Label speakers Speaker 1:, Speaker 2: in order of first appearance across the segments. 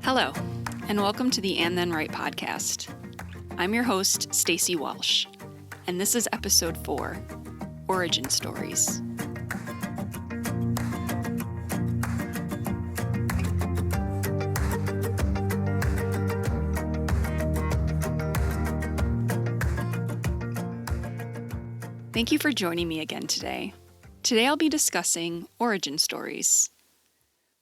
Speaker 1: Hello, and welcome to the And Then Write podcast. I'm your host, Stacy Walsh, and this is episode 4, Origin Stories. Thank you for joining me again today. Today I'll be discussing origin stories.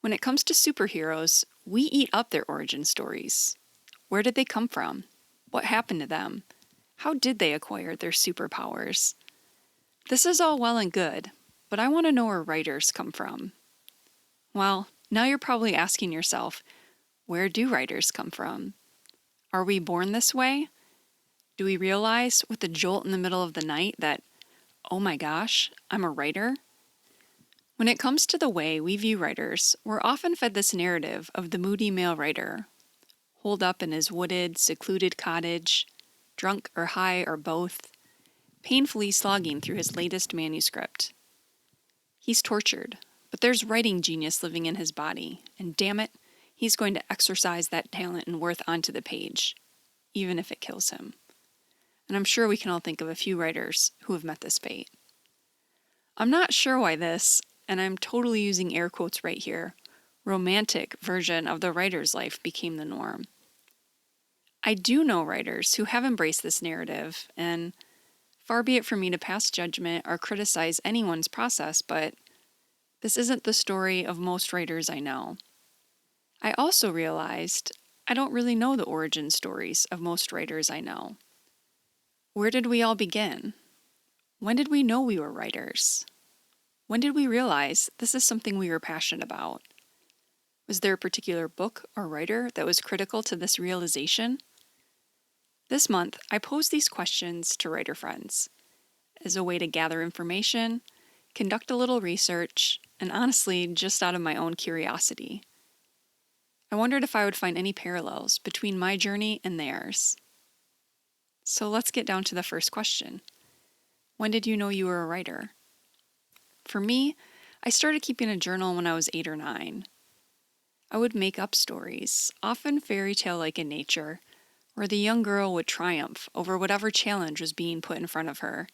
Speaker 1: When it comes to superheroes, we eat up their origin stories. Where did they come from? What happened to them? How did they acquire their superpowers? This is all well and good, but I want to know where writers come from. Well, now you're probably asking yourself, where do writers come from? Are we born this way? Do we realize with a jolt in the middle of the night that, oh my gosh, I'm a writer? When it comes to the way we view writers, we're often fed this narrative of the moody male writer, holed up in his wooded, secluded cottage, drunk or high or both, painfully slogging through his latest manuscript. He's tortured, but there's writing genius living in his body, and damn it, he's going to exercise that talent and worth onto the page, even if it kills him. And I'm sure we can all think of a few writers who have met this fate. I'm not sure why this, and I'm totally using air quotes right here, romantic version of the writer's life became the norm. I do know writers who have embraced this narrative, and far be it from me to pass judgment or criticize anyone's process, but this isn't the story of most writers I know. I also realized I don't really know the origin stories of most writers I know. Where did we all begin? When did we know we were writers? When did we realize this is something we were passionate about? Was there a particular book or writer that was critical to this realization? This month, I posed these questions to writer friends as a way to gather information, conduct a little research, and honestly, just out of my own curiosity. I wondered if I would find any parallels between my journey and theirs. So let's get down to the first question. When did you know you were a writer? For me, I started keeping a journal when I was 8 or 9. I would make up stories, often fairy tale-like in nature, where the young girl would triumph over whatever challenge was being put in front of her.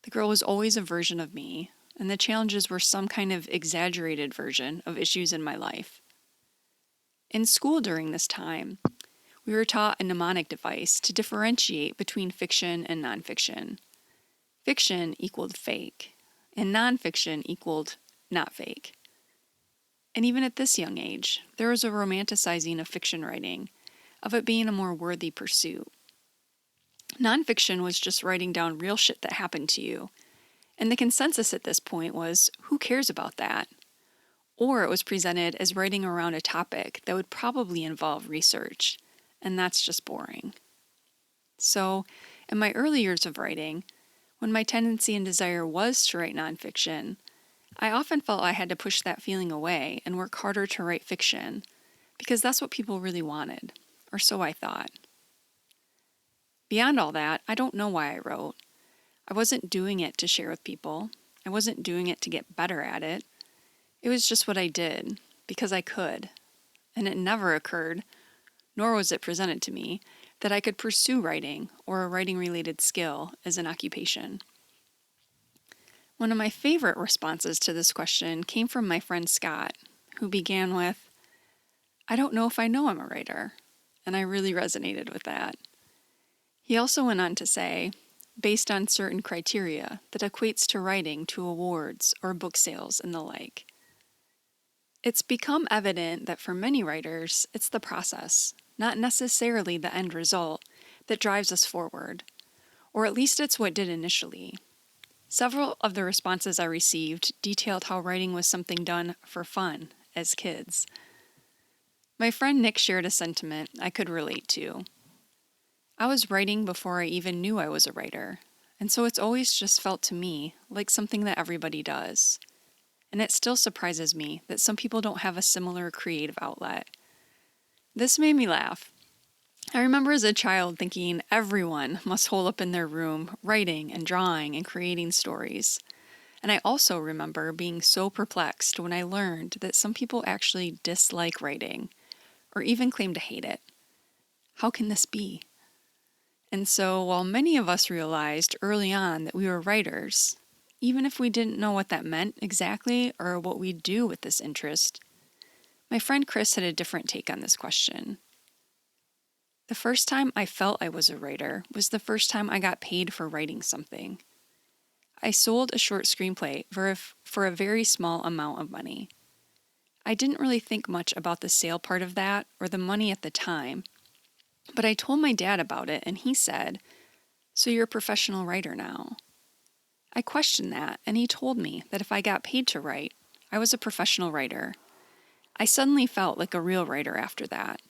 Speaker 1: The girl was always a version of me, and the challenges were some kind of exaggerated version of issues in my life. In school during this time, we were taught a mnemonic device to differentiate between fiction and nonfiction. Fiction equaled fake, and nonfiction equaled not fake. And even at this young age, there was a romanticizing of fiction writing, of it being a more worthy pursuit. Nonfiction was just writing down real shit that happened to you, and the consensus at this point was, who cares about that? Or it was presented as writing around a topic that would probably involve research, and that's just boring. So, in my early years of writing, when my tendency and desire was to write nonfiction, I often felt I had to push that feeling away and work harder to write fiction, because that's what people really wanted, or so I thought. Beyond all that, I don't know why I wrote. I wasn't doing it to share with people. I wasn't doing it to get better at it. It was just what I did, because I could. And it never occurred, nor was it presented to me, that I could pursue writing or a writing-related skill as an occupation. One of my favorite responses to this question came from my friend Scott, who began with, "I don't know if I know I'm a writer," and I really resonated with that. He also went on to say, based on certain criteria that equates to writing to awards or book sales and the like. It's become evident that for many writers, it's the process, not necessarily the end result, that drives us forward, or at least it's what did initially. Several of the responses I received detailed how writing was something done for fun as kids. My friend Nick shared a sentiment I could relate to. I was writing before I even knew I was a writer, and so it's always just felt to me like something that everybody does. And it still surprises me that some people don't have a similar creative outlet. This made me laugh. I remember as a child thinking everyone must hole up in their room, writing and drawing and creating stories. And I also remember being so perplexed when I learned that some people actually dislike writing, or even claim to hate it. How can this be? And so, while many of us realized early on that we were writers, even if we didn't know what that meant exactly or what we'd do with this interest, my friend Chris had a different take on this question. The first time I felt I was a writer was the first time I got paid for writing something. I sold a short screenplay for a very small amount of money. I didn't really think much about the sale part of that or the money at the time, but I told my dad about it and he said, "So you're a professional writer now?" I questioned that and he told me that if I got paid to write, I was a professional writer. I suddenly felt like a real writer after that.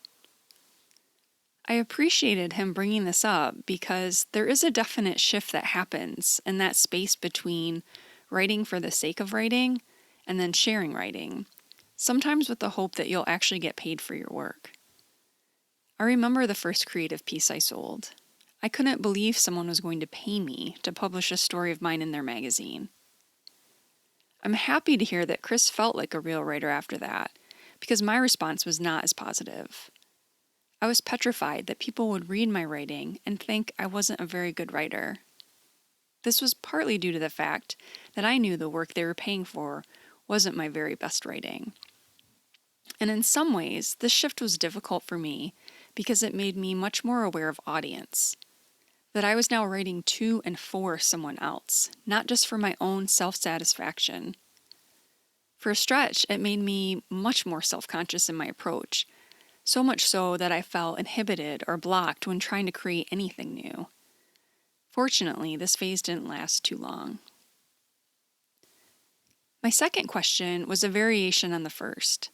Speaker 1: I appreciated him bringing this up because there is a definite shift that happens in that space between writing for the sake of writing and then sharing writing, sometimes with the hope that you'll actually get paid for your work. I remember the first creative piece I sold. I couldn't believe someone was going to pay me to publish a story of mine in their magazine. I'm happy to hear that Chris felt like a real writer after that, because my response was not as positive. I was petrified that people would read my writing and think I wasn't a very good writer. This was partly due to the fact that I knew the work they were paying for wasn't my very best writing. And in some ways, this shift was difficult for me because it made me much more aware of audience, that I was now writing to and for someone else, not just for my own self-satisfaction. For a stretch, it made me much more self-conscious in my approach, so much so that I felt inhibited or blocked when trying to create anything new. Fortunately, this phase didn't last too long. My second question was a variation on the first.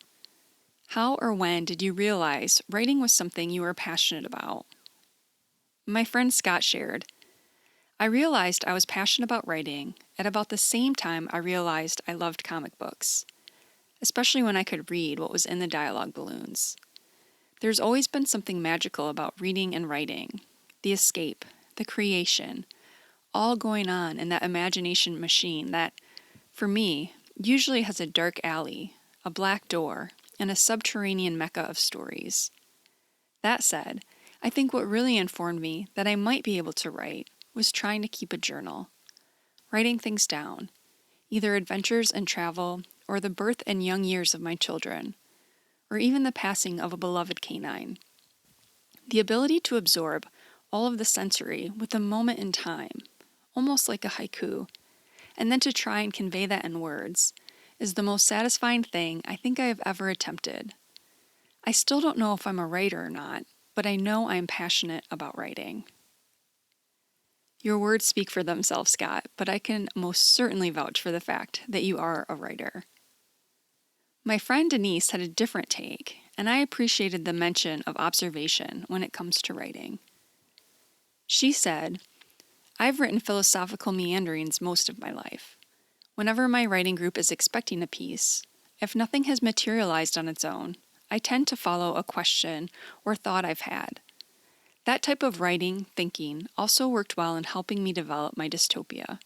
Speaker 1: How or when did you realize writing was something you were passionate about? My friend Scott shared, "I realized I was passionate about writing at about the same time I realized I loved comic books, especially when I could read what was in the dialogue balloons. There's always been something magical about reading and writing, the escape, the creation, all going on in that imagination machine that, for me, usually has a dark alley, a black door, and a subterranean mecca of stories. That said, I think what really informed me that I might be able to write was trying to keep a journal, writing things down, either adventures and travel or the birth and young years of my children, or even the passing of a beloved canine. The ability to absorb all of the sensory with a moment in time, almost like a haiku, and then to try and convey that in words, is the most satisfying thing I think I have ever attempted. I still don't know if I'm a writer or not, but I know I am passionate about writing." Your words speak for themselves, Scott, but I can most certainly vouch for the fact that you are a writer. My friend Denise had a different take, and I appreciated the mention of observation when it comes to writing. She said, "I've written philosophical meanderings most of my life. Whenever my writing group is expecting a piece, if nothing has materialized on its own, I tend to follow a question or thought I've had. That type of writing, thinking, also worked well in helping me develop my dystopia.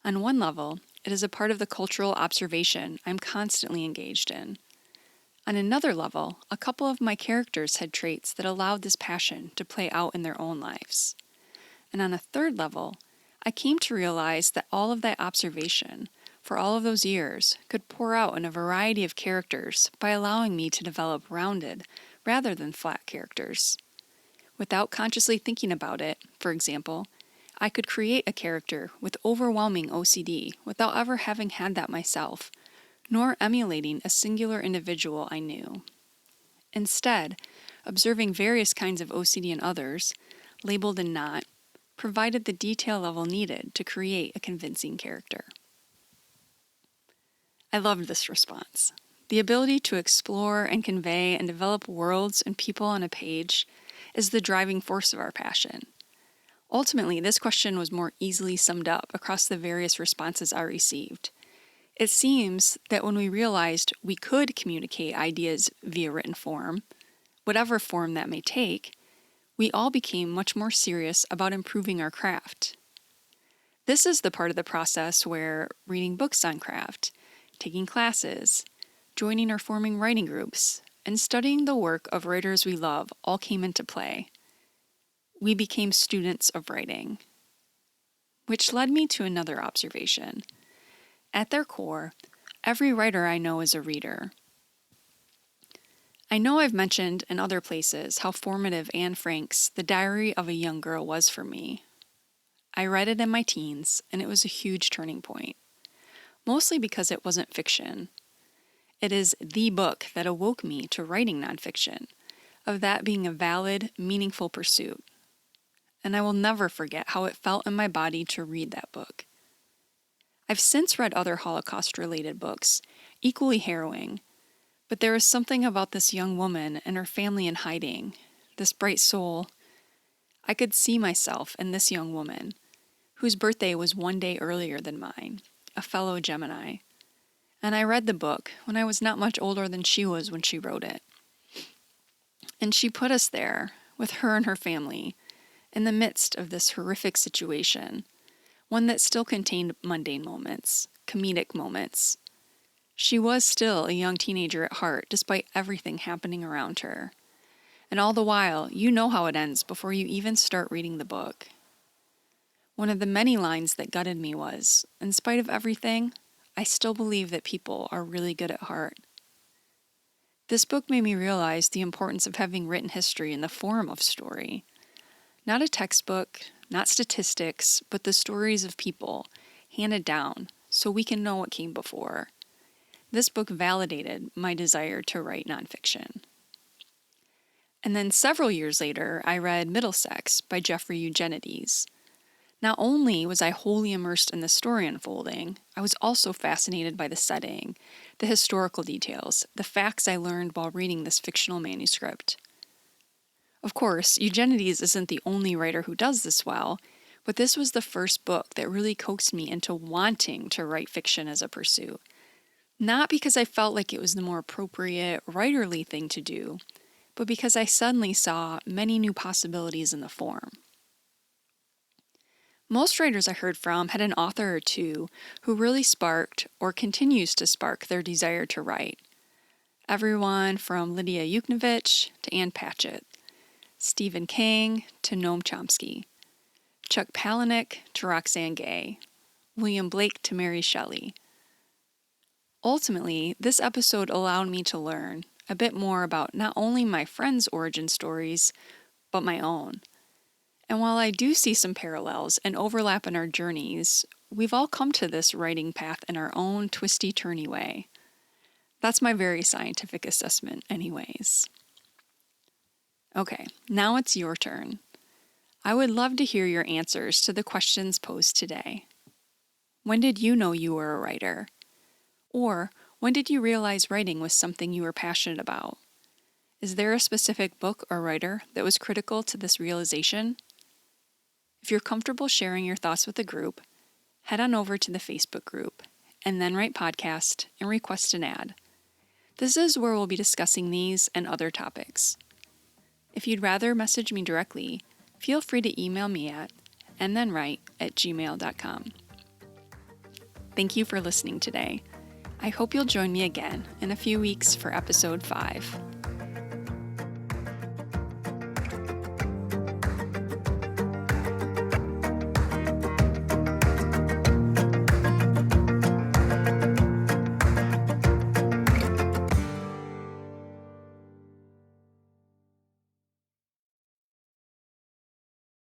Speaker 1: On one level, it is a part of the cultural observation I'm constantly engaged in. On another level, a couple of my characters had traits that allowed this passion to play out in their own lives. And on a third level, I came to realize that all of that observation, for all of those years, could pour out in a variety of characters by allowing me to develop rounded, rather than flat characters. Without consciously thinking about it, for example, I could create a character with overwhelming OCD without ever having had that myself, nor emulating a singular individual I knew. Instead, observing various kinds of OCD in others, labeled and not, provided the detail level needed to create a convincing character." I loved this response. The ability to explore and convey and develop worlds and people on a page is the driving force of our passion. Ultimately, this question was more easily summed up across the various responses I received. It seems that when we realized we could communicate ideas via written form, whatever form that may take, we all became much more serious about improving our craft. This is the part of the process where reading books on craft, taking classes, joining or forming writing groups, and studying the work of writers we love all came into play. We became students of writing. Which led me to another observation. At their core, every writer I know is a reader. I know I've mentioned in other places how formative Anne Frank's The Diary of a Young Girl was for me. I read it in my teens, and it was a huge turning point. Mostly because it wasn't fiction. It is the book that awoke me to writing nonfiction, of that being a valid, meaningful pursuit. And I will never forget how it felt in my body to read that book. I've since read other Holocaust-related books, equally harrowing, but there was something about this young woman and her family in hiding, this bright soul. I could see myself in this young woman, whose birthday was one day earlier than mine, a fellow Gemini. And I read the book when I was not much older than she was when she wrote it. And she put us there, with her and her family, in the midst of this horrific situation, one that still contained mundane moments, comedic moments. She was still a young teenager at heart, despite everything happening around her. And all the while, you know how it ends before you even start reading the book. One of the many lines that gutted me was, in spite of everything, I still believe that people are really good at heart. This book made me realize the importance of having written history in the form of story. Not a textbook, not statistics, but the stories of people, handed down, so we can know what came before. This book validated my desire to write nonfiction. And then several years later, I read Middlesex by Jeffrey Eugenides. Not only was I wholly immersed in the story unfolding, I was also fascinated by the setting, the historical details, the facts I learned while reading this fictional manuscript. Of course, Eugenides isn't the only writer who does this well, but this was the first book that really coaxed me into wanting to write fiction as a pursuit. Not because I felt like it was the more appropriate, writerly thing to do, but because I suddenly saw many new possibilities in the form. Most writers I heard from had an author or two who really sparked or continues to spark their desire to write. Everyone from Lydia Yuknavitch to Ann Patchett, Stephen King to Noam Chomsky, Chuck Palahniuk to Roxane Gay, William Blake to Mary Shelley. Ultimately, this episode allowed me to learn a bit more about not only my friends' origin stories, but my own. And while I do see some parallels and overlap in our journeys, we've all come to this writing path in our own twisty-turny way. That's my very scientific assessment anyways. Okay, now it's your turn. I would love to hear your answers to the questions posed today. When did you know you were a writer? Or when did you realize writing was something you were passionate about? Is there a specific book or writer that was critical to this realization? If you're comfortable sharing your thoughts with the group, head on over to the Facebook group, and then write podcast and request an ad. This is where we'll be discussing these and other topics. If you'd rather message me directly, feel free to email me at andthenwrite@gmail.com. Thank you for listening today. I hope you'll join me again in a few weeks for episode 5.